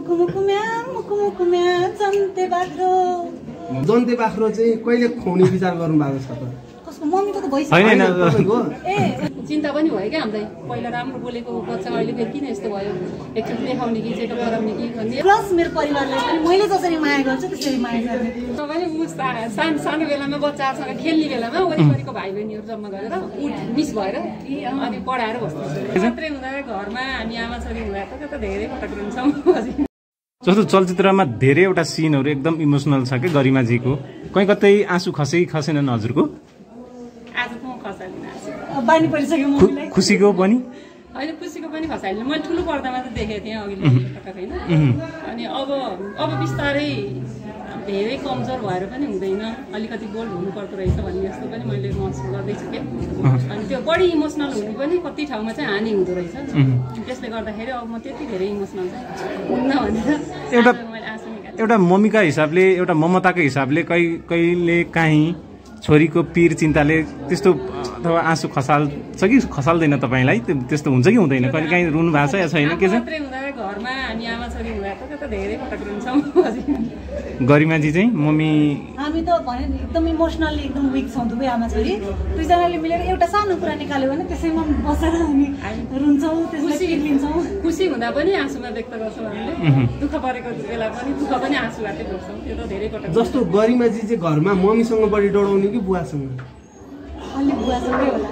मुकुमुकुम्या जन्ते बाख्रो चाहिँ कहिले खुवाउने विचार गर्नु भएको छ त? कसको मम्मीको त भइसक्यो हैन ए चिन्ता पनि भयो क्या हामीलाई पहिला राम्रो बोलेको बच्चा अहिले फेरि किन यस्तो भयो एकचोटि देखाउने कि चेटो गराउने कि भन्ने प्लस मेरो परिवारलाई पनि मैले जसरी माया गर्छु त्यसरी माया गर्ने तपाईले सानो बेलामा बच्चासँग खेल्ने बेलामा वरिपरिको भाइ बहिनीहरू जम्मा गरेर मिस भएर अनि पढाएर बस्छ मात्रै हुँदा घरमा हामी आमा छोरी हुँदा त धेरै पटक रुन्छौँ जस्तो चलचित्रमा धेरैवटा सिनहरू एकदम इमोसनल छ के गरिमाजीको कहीँ कतै आँसु खसेनन् हजुरको? आज त म खसालिन बानी परिसक्यो मम्मीलाई खुसीको पनि होइन खुसीको पनि खसालिन मैले ठुलो पर्दामा त देखेको थिएँ अघिल्लो पटक होइन अनि अब बिस्तारै धेरै कमजोर भएर पनि हुँदैन अलिकति बोल्ड हुनुपर्दो रहेछ भन्ने जस्तो पनि मैले महसुस गर्दैछु क्या अनि त्यो बढी इमोसनल हुनु पनि कति ठाउँमा चाहिँ हानि हुँदो रहेछ त्यसले गर्दाखेरि अब म त्यति धेरै इमोसनल चाहिँ हुन्न भनेर मैले आशा निकालेँ एउटा मम्मीका हिसाबले एउटा ममताको हिसाबले कहिले काहीँ छोरीको पीर चिन्ताले त्यस्तो अथवा आँसु खसाल्छ कि खसाल्दैन तपाईँलाई? त्यस्तो हुन्छ कि हुँदैन? कहिले काहीँ रुनु भएको छ या छैन के छ? घरमा हामी आमा छोरी हुँदा त धेरै पटक रुन्छौँ गरिमाजी चाहिँ मम्मी हामी त भने एकदम इमोसनली एकदम विक छौँ दुवै आमा छोरी दुईजनाले मिलेर एउटा सानो कुरा निकाल्यो भने त्यसैमा बसेर हामी रुन्छौँ त्यसलाई लिन्छौँ खुसी हुँदा पनि आँसुमा व्यक्त गर्छौँ हामीले दुःख परेको बेला पनि दुःख पनि आँसुबाटै बोक्छौँ त्यो त धेरै पटक जस्तो गरिमाजी चाहिँ घरमा मम्मीसँग बढी डराउने कि बुवासँग? अलि बुवासँगै होला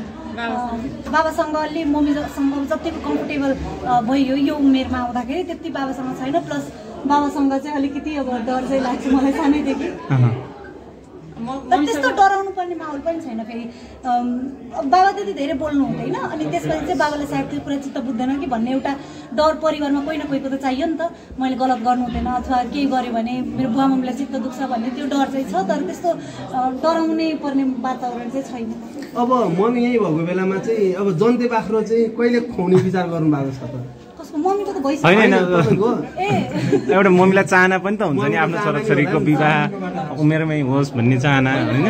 बाबासँग अलि मम्मीसँग जतिको कम्फोर्टेबल भयो यो उमेरमा आउँदाखेरि त्यति बाबासँग छैन प्लस बाबासँग चाहिँ अलिकति अब डर चाहिँ लाग्छ मलाई सानैदेखि त्यस्तो डराउनु पर्ने माहौल पनि छैन फेरि बाबा त्यति धेरै बोल्नु हुँदैन अनि त्यसपछि चाहिँ बाबाले सायद त्यो कुरा चित्त बुझ्दैन कि भन्ने एउटा डर परिवारमा कोही न कोहीको त चाहियो नि त मैले गलत गर्नु हुँदैन अथवा केही गरेँ भने मेरो बुवा मम्मीलाई चित्त दुख्छ भन्ने त्यो डर चाहिँ छ तर त्यस्तो डराउनै पर्ने वातावरण चाहिँ छैन। अब मम्मी यही भएको बेलामा चाहिँ अब जन्ते बाख्रो चाहिँ कहिले खुवाउने विचार गर्नु भएको छ त? मम्मीको त भइसक्यो एउटा मम्मीलाई चाहना पनि त हुन्छ नि आफ्नो छोराछोरीको विवाह उमेरमै होस् भन्ने चाहना होइन?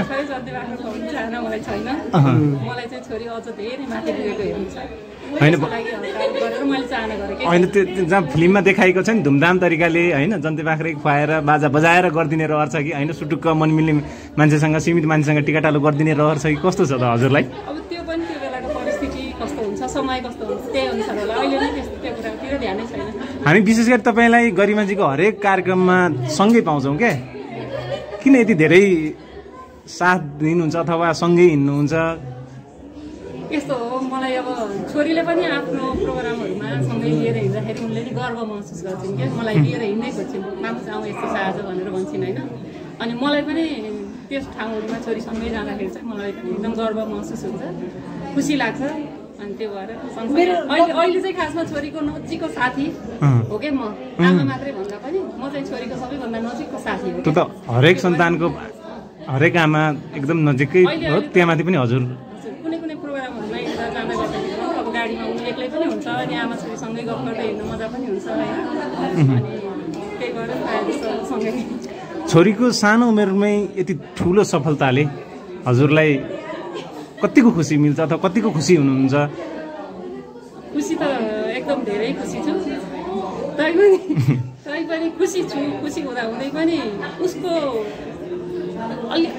होइन त्यो जहाँ फिल्ममा देखाएको छ नि धुमधाम तरिकाले होइन जन्ते बाख्रै खुवाएर बाजा बजाएर गरिदिने रहर छ कि होइन सुटुक्क मनमिल्ने मान्छेसँग सीमित मान्छेसँग टिकाटालो गरिदिने रहर छ कि कस्तो छ त हजुरलाई? अब त्यो पनि त्यो बेलाको परिस्थिति कस्तो हुन्छ समय कस्तो हुन्छ त्यही अनुसार होला अहिले नै त्यस्तो त्यो कुरातिर ध्यानै छैन। हामी विशेष गरी तपाईँलाई गरिमाजीको हरेक कार्यक्रममा सँगै पाउँछौँ क्या किन यति धेरै साथ दिनुहुन्छ अथवा सँगै हिँड्नुहुन्छ? यस्तो हो मलाई अब छोरीले पनि आफ्नो प्रोग्रामहरूमा सँगै लिएर हिँड्दाखेरि उनले नि गर्व महसुस गर्छिन् क्या मलाई लिएर हिँड्नै खोज्छिन् मान्छे आउँ यस्तो साझ भनेर भन्छन् होइन अनि मलाई पनि त्यस ठाउँहरूमा छोरीसँगै जाँदाखेरि चाहिँ मलाई पनि एकदम गर्व महसुस हुन्छ खुसी लाग्छ अनि त्यो भएर अहिले चाहिँ खासमा छोरीको नजिकको साथी हो क्या म आमा मात्रै भन्दा पनि म चाहिँ छोरीको सबैभन्दा नजिकको साथी हो। त्यो त हरेक सन्तानको हरेक आमा एकदम नजिकै हो त्यहाँमाथि पनि हजुर कुनै कुनै प्रोग्रामहरूमा हिँड्दा जाँदा गर्दाखेरि अब गाडीमा उनी एक्लै पनि हुन्छ अनि आमा छोरीसँगै गफ गर्दै हिँड्नु मजा पनि हुन्छ होइन अनि त्यही भएर प्रायः जस्तो सँगै। छोरीको सानो उमेरमै यति ठुलो सफलताले हजुरलाई कतिको खुसी मिल्छ अथवा कतिको खुसी हुनुहुन्छ? खुसी त एकदम धेरै खुसी छु तैपनि खुसी छु खुसी हुँदै पनि उसको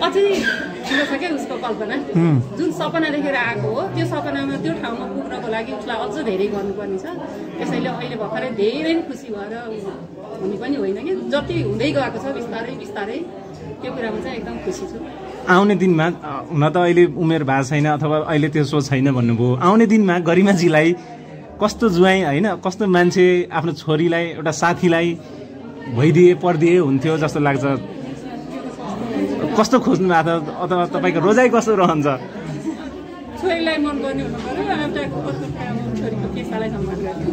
अझै ठुलो छ क्या उसको कल्पना जुन सपना देखेर आएको हो त्यो सपनामा त्यो ठाउँमा पुग्नको लागि उसलाई अझ धेरै गर्नुपर्ने छ त्यसैले अहिले भर्खरै धेरै खुसी भएर हुने पनि होइन कि जति हुँदै गएको छ बिस्तारै बिस्तारै त्यो कुरामा चाहिँ एकदम खुसी छु। आउने दिनमा हुन त अहिले उमेर भएको छैन अथवा अहिले त्यसो छैन भन्नुभयो आउने दिनमा गरिमाजीलाई कस्तो जुवाई होइन कस्तो मान्छे आफ्नो छोरीलाई एउटा साथीलाई भइदिए परिदिए हुन्थ्यो जस्तो लाग्छ? कस्तो खोज्नु भएको छ अथवा तपाईँको रोजाइ कस्तो रहन्छ? छोरीलाई मन गर्ने हुनु पर्यो एउटा छोरीको पेसालाई सम्मान गर्ने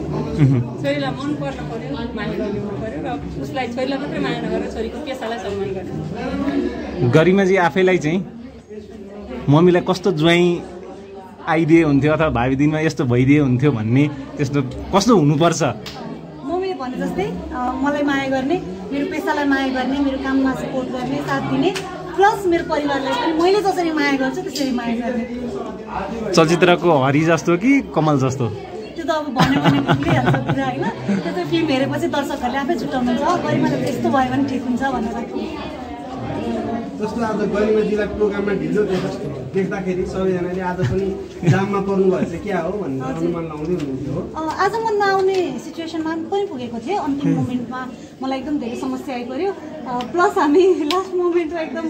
छोरीलाई मन पर्न पर्यो माया गर्ने हुनु पर्यो र उसलाई छोरीलाई मात्रै माया नगरेर छोरीको पेसालाई सम्मान गर्ने। गरिमाजी आफैलाई चाहिँ मम्मीलाई कस्तो ज्वाइँ आइदिए हुन्थ्यो अथवा भावी दिनमा यस्तो भइदिए हुन्थ्यो भन्ने त्यस्तो कस्तो हुनुपर्छ? मम्मीले भने जस्तै मलाई माया गर्ने मेरो पेसालाई माया गर्ने मेरो काममा सपोर्ट गर्ने साथ दिने प्लस मेरो परिवारलाई पनि मैले जसरी माया गर्छु त्यसरी माया गर्ने। चलचित्रको हरि जस्तो कि कमल जस्तो? त्यो त्यो त अब भन्यो भने भुलिहाल्छ कुरा होइन त्यो त फिल्म हेरेपछि दर्शकहरूले आफै छुट्याउनुहुन्छ गरिमाले यस्तो भयो भने ठिक हुन्छ भनेर जस्तो आज गरिमाजीलाई प्रोग्राममा ढिलो देख्दाखेरि सबैजनाले आज पनि जाममा पर्नु भएछ क्या हो भनेर अनुमान लाउँदै हुनुहुन्थ्यो आज म नआउने सिचुएसनमा पनि पुगेको थिएँ अन्तिम मोमेन्टमा मलाई एकदम धेरै समस्या आइपऱ्यो प्लस हामी लास्ट मोमेन्टमा एकदम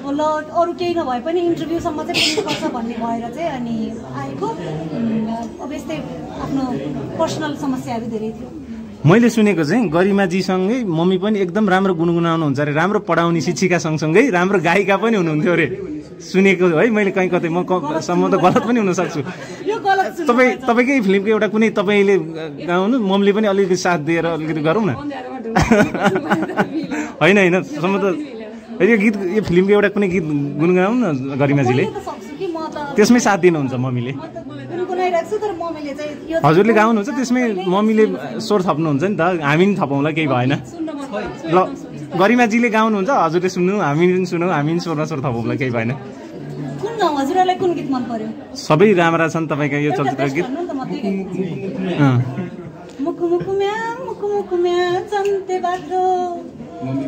ल अरू केही नभए पनि इन्टरभ्यूसम्म चाहिँ पुग्नुपर्छ भन्ने भएर चाहिँ अनि आएको अब यस्तै आफ्नो पर्सनल समस्याहरू धेरै थियो मैले सुनेको चाहिँ गरिमाजीसँगै मम्मी पनि एकदम राम्रो गुनगुनाउनुहुन्छ अरे राम्रो पढाउने शिक्षिका सँगसँगै राम्रो गायिका पनि हुनुहुन्थ्यो अरे सुनेको है मैले कहीँ कतै म सम्म त गलत पनि हुन सक्छु तपाईँकै फिल्मको एउटा कुनै तपाईँले गाउनु मम्मीले पनि अलिकति साथ दिएर अलिकति गरौँ न होइन होइन सम्म त यो गीत यो फिल्मको एउटा कुनै गीत गुनगुनाउनु न गरिमाजीले त्यसमै साथ दिनुहुन्छ मम्मीले हजुरले गाउनुहुन्छ त्यसमै मम्मीले स्वर थप्नुहुन्छ नि त हामी पनि थपाउँला केही भएन ल गरिमाजीले गाउनुहुन्छ हजुरले सुन्नु हामी पनि सुनौ हामी पनि स्वरमा स्वर थपाउँला केही भएन सबै राम्रा छन् तपाईँका यो चलचित्र गीत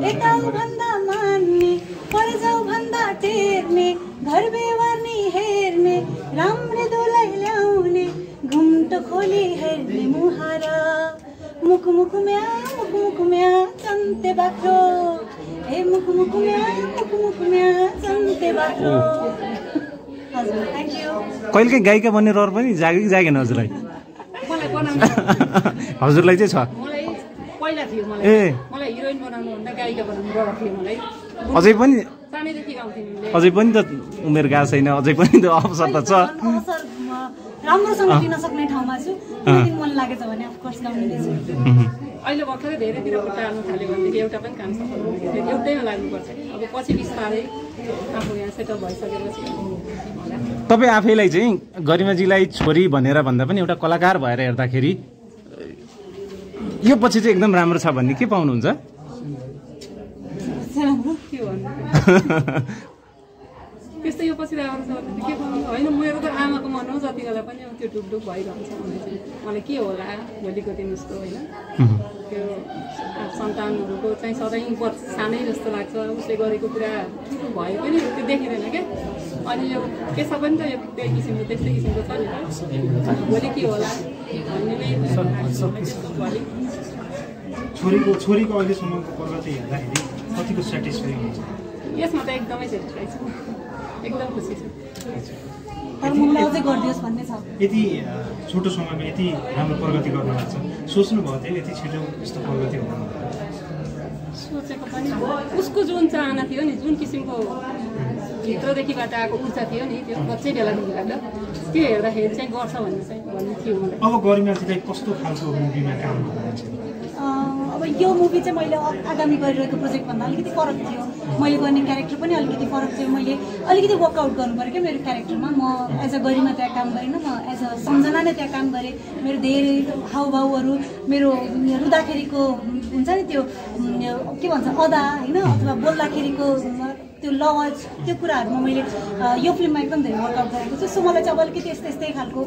एकाउ भन्दा मान्ने परजाउ भन्दा टेर्ने घर बेवार्ने हेर्ने राम्रे दोलाई ल्याउने घुम्टो खोली हेर्ने मुहारा मुकुमुकुम्या चन्ते बाख्रो ए मुकुमुकुम्या चन्ते बाख्रो हजुर थ्याङ्क यू कहिलेकै गायिका बन्ने रहर पनि जाग्यो कि जागेन हजुरलाई हजुरलाई चाहिँ छ पहिला थियो मलाई हिरोइन बनाउनु भन्दा गायिका बनाउनु रहर थियो मलाई अझै पनि सानैदेखि गाउँथेँ अझै पनि त उमेर गएको छैन अझै पनि त अवसर त छ राम्रोसँग दिन सक्ने ठाउँमा छु मन लागेछ भने अफकोर्स गाउने छु अहिले भर्खरै धेरैतिर खुट्टा हाल्नु थाल्यो भनेदेखि एउटा पनि काम सफल हुँदैन एउटैमा लाग्नुपर्छ अब पछि बिस्तारै आफू यहाँ सेटअप भइसकेपछि तपाईँ आफैलाई चाहिँ गरिमाजीलाई छोरी भनेर भन्दा पनि एउटा कलाकार भएर हेर्दाखेरि यो पछि चाहिँ एकदम राम्रो छ भन्ने के पाउनुहुन्छ त्यस्तो यो पछि राम्रो छ भने के पाउनु होइन मेरो त आमाको मन हो जति बेला पनि त्यो ढुकढुक भइरहन्छ भने चाहिँ मलाई के होला भोलिको दिन जस्तो होइन त्यो सन्तानहरूको चाहिँ सधैँ सानै जस्तो लाग्छ उसले गरेको कुरा भयो पनि त्यो देखिँदैन क्या अनि यो पेसा पनि त यो त्यही किसिमको त्यस्तै किसिमको छ नि त भोलि के होला भन्ने नै भोलि छोरीको अहिलेसम्मको प्रगति हेर्दाखेरि कतिको सेटिस्फाई हुन्छ यसमा त एकदमै सेटिस्फाई छु एकदम खुसी छु यति छोटो समयमा यति राम्रो प्रगति गर्नुभएको छ सोच्नुभएको थियो यति छिटो यस्तो प्रगति हुनु सोचेको पनि उसको जुन चाहना थियो नि जुन किसिमको भित्रदेखिबाट आएको ऊर्जा थियो नि त्यो बच्चै बेलादेखिबाट त्यो हेर्दाखेरि चाहिँ गर्छ भन्ने थियो मलाई अब गरिमाजीलाई कस्तो खालको मुभीमा काम गर्नुहुन्छ अब यो मुभी चाहिँ मैले आगामी गरिरहेको प्रोजेक्टभन्दा अलिकति फरक थियो मैले गर्ने क्यारेक्टर पनि अलिकति फरक थियो मैले अलिकति वर्कआउट गर्नु पऱ्यो क्या मेरो क्यारेक्टरमा म एज अ गरिमा त्यहाँ काम गरिनँ म एज अ सम्झना नै त्यहाँ काम गरेँ मेरो धेरै हाउभाउहरू मेरो रुँदाखेरिको हुन्छ नि त्यो के भन्छ अदा होइन अथवा बोल्दाखेरिको त्यो लवज त्यो कुराहरूमा मैले यो फिल्ममा एकदम धेरै वर्कआउट गरेको छु सो मलाई चाहिँ अब अलिकति यस्तै खालको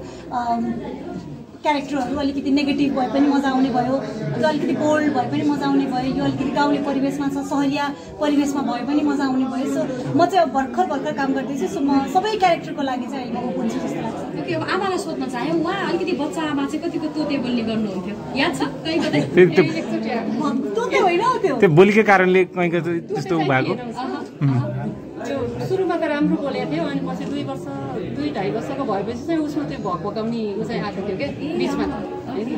क्यारेक्टरहरू अलिकति नेगेटिभ भए पनि मजा आउने भयो यो अलिकति बोल्ड भए पनि मजा आउने भयो यो अलिकति गाउँले परिवेशमा छ सहरिया परिवेशमा भए पनि मजा आउने भयो सो म चाहिँ अब भर्खर काम गर्दैछु सो म सबै क्यारेक्टरको लागि चाहिँ अहिले ओपन छु जस्तो लाग्छ ओके अब आमालाई सोध्न चाहे उहाँ अलिकति बच्चा आमा चाहिँ कतिको तोते बोल्ने गर्नुहुन्थ्यो याद छ कहीँ कतै तोते होइन त्यो बोलीकै कारणले कहीँ कतै त्यस्तो भएको त्यो सुरुमा त राम्रो बोलेको थियो अनि पछि 2-2.5 वर्षको भएपछि चाहिँ उसमा त्यो भकाउने ऊ चाहिँ आएको थियो क्या बिचमा होइन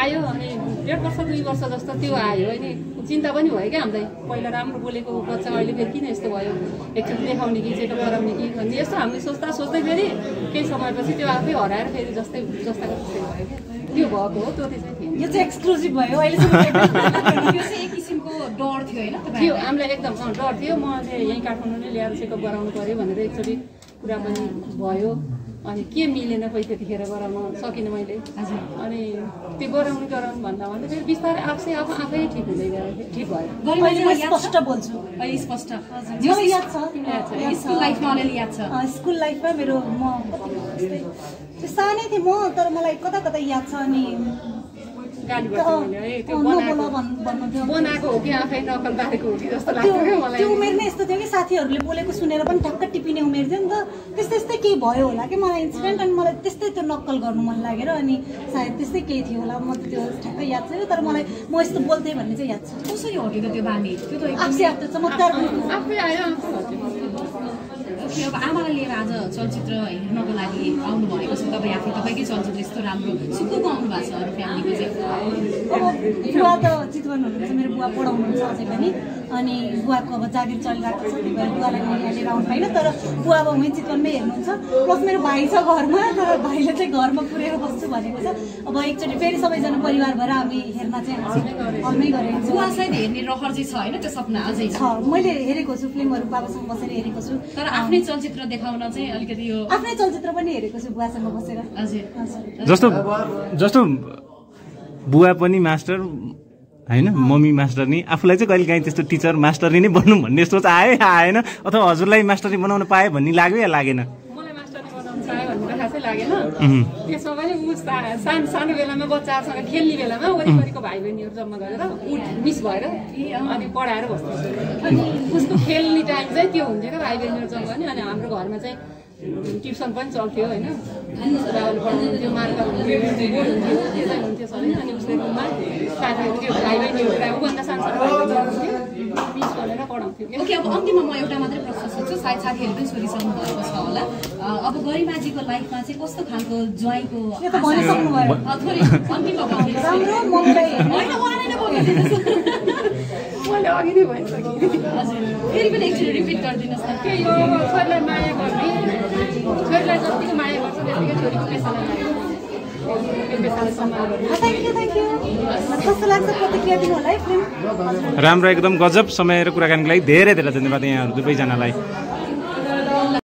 आयो अनि 1.5 वर्ष 2 वर्ष जस्तो त्यो आयो होइन चिन्ता पनि भयो क्या हामीलाई पहिला राम्रो बोलेको बच्चा अहिले फेरि किन यस्तो भयो एकचोटि देखाउने कि चेटो गराउने कि भन्ने यस्तो हामीले सोच्दै फेरि केही समयपछि त्यो आफै हराएर फेरि जस्ताको त्यस्तै भयो त्यो भएको हो त्यो चाहिँ यो चाहिँ एक्सक्लुसिभ भयो अहिलेसम्म यो चाहिँ एक किसिमको डर थियो होइन त्यो हामीलाई एकदम डर थियो मैले यहीँ काठमाडौँ नै ल्याएर चेकअप गराउनु पऱ्यो भनेर एकचोटि कुरा पनि भयो अनि के मिलेन खै त्यतिखेर गराउन सकिनँ मैले अनि त्यो गराउनु भन्दा फेरि बिस्तारै आफै ठिक हुँदै गयो ठिक भयो स्पष्ट बोल्छु अहिले स्पष्ट याद छ स्कुल लाइफमा अलिअलि याद छ स्कुल लाइफमा मेरो म त्यो सानै थिएँ म, तर मलाई कता कता याद छ। अनि गाली गर्छु मैले है त्यो बनाएको हो कि आफै नकल पारेको हो कि जस्तो लाग्यो क्या मलाई। त्यो उमेर नै यस्तो थियो कि साथीहरूले बोलेको सुनेर पनि ठक्क टिपिने उमेर थियो नि त। त्यस्तै केही भयो होला कि मलाई इन्सिडेन्ट, अनि मलाई त्यस्तै त्यो नक्कल गर्नु मन लागेर अनि सायद त्यस्तै केही थियो होला। म त्यो ठ्याक्कै याद छैन, तर मलाई म यस्तो बोल्थेँ भन्ने चाहिँ याद छ। कसरी हटेको त्यो बानी? त्यो त आफै आफ्नो चमत्कार आफै आयो आफै हट्यो। अब आमालाई लिएर आज चलचित्र हेर्नको लागि आउनु भएको छ तपाईँ आफै, तपाईँकै चलचित्र यस्तो राम्रो सुकुको आउनु भएको छ अरू फ्यामिलीको चाहिँ? अब बुवा त चितवन हुनुहुन्छ, मेरो बुवा पढाउनुहुन्छ अझै पनि। अनि बुवाको अब जागिर चलिरहेको छ, त्यही भएर बुवालाई म यहाँ लिएर आउनु पाइनँ। तर बुवा अब उहीँ चितवनमै हेर्नुहुन्छ। प्लस मेरो भाइ छ घरमा, तर भाइले चाहिँ घरमा पुरेर बस्छु भनेको छ। अब एकचोटि फेरि सबैजना परिवार भएर हामी हेर्न चाहिँ हलमै गरेको छु। बुवा सायद हेर्ने रहर चाहिँ छ होइन, त्यो सपना अझै छ? मैले हेरेको छु, फिल्महरू बाबासँग बसेर हेरेको छु। तर आफ्नै चलचित्र देखाउन चाहिँ अलिकति यो आफ्नै चलचित्र पनि हेरेको छु बुवासँग बसेर। हजुर जस्तो बुवा पनि मास्टर होइन, मम्मी मास्टर नि, आफूलाई चाहिँ कहिले काहीँ त्यस्तो टिचर मास्टरी नै बन्नु भन्ने सोच आएन, अथवा हजुरलाई मास्टरी बनाउन पाए भन्ने लाग्यो या लागेन? मलाई मास्टरी बनाउन चाह्यो भन्ने खासै लागेन। त्यसमा पनि ऊ सानो बेलामा बच्चाहरूसँग खेल्ने बेलामा वरिपरिको भाइ बहिनीहरू जम्मा गरेर मिस भएर अनि पढाएर बस्थ्यो। अनि उसको खेल्ने टाइम चाहिँ त्यो हुन्थ्यो क्या, भाइ बहिनीहरू जम्मा गर्ने। अनि हाम्रो घरमा चाहिँ ट्युसन पनि चल्थ्यो होइन, बाबाले पढाउनुहुन्थ्यो, मार्कर हुन्थ्यो, बोर्ड हुन्थ्यो, त्यो चाहिँ हुन्थ्यो सबै। अनि उसले रुममा साथीहरू त्यो भाइ बहिनीहरू ऊभन्दा सानो सानो भाइ बहिनीहरू हुन्थ्यो, मिस गरेर पढाउँथ्यो। ओके, अब अन्तिममा म एउटा मात्रै प्रश्न सोध्छु, सायद साथीहरू पनि सोधिसक्नु भएको छ होला। अब गरिमाजीको लाइफमा चाहिँ कस्तो खालको ज्वाइँको यो त भनिसक्नु भयो। थोरै अन्तिममा राम्रो मम्मीलाई होइन उहाँलाई नै बोल्नु दिनुहोस्। मैले अघि नै भइसकेँ। हजुर, फेरि पनि एकचोटि रिपिट गरिदिनुहोस् न। के यो छोरीलाई माया गर्ने, छोरीलाई जतिको माया गर्छ त्यतिकै छोरीको पेसालाई माया गर्छ, पेसालाई सम्मान गर्ने। Thank you. कस्तो लाग्छ प्रतिक्रिया दिनु होला है फिल्म? राम्रो, एकदम गजब समय र कुराकानीको लागि धेरै धेरै धन्यवाद यहाँहरू दुवैजनालाई।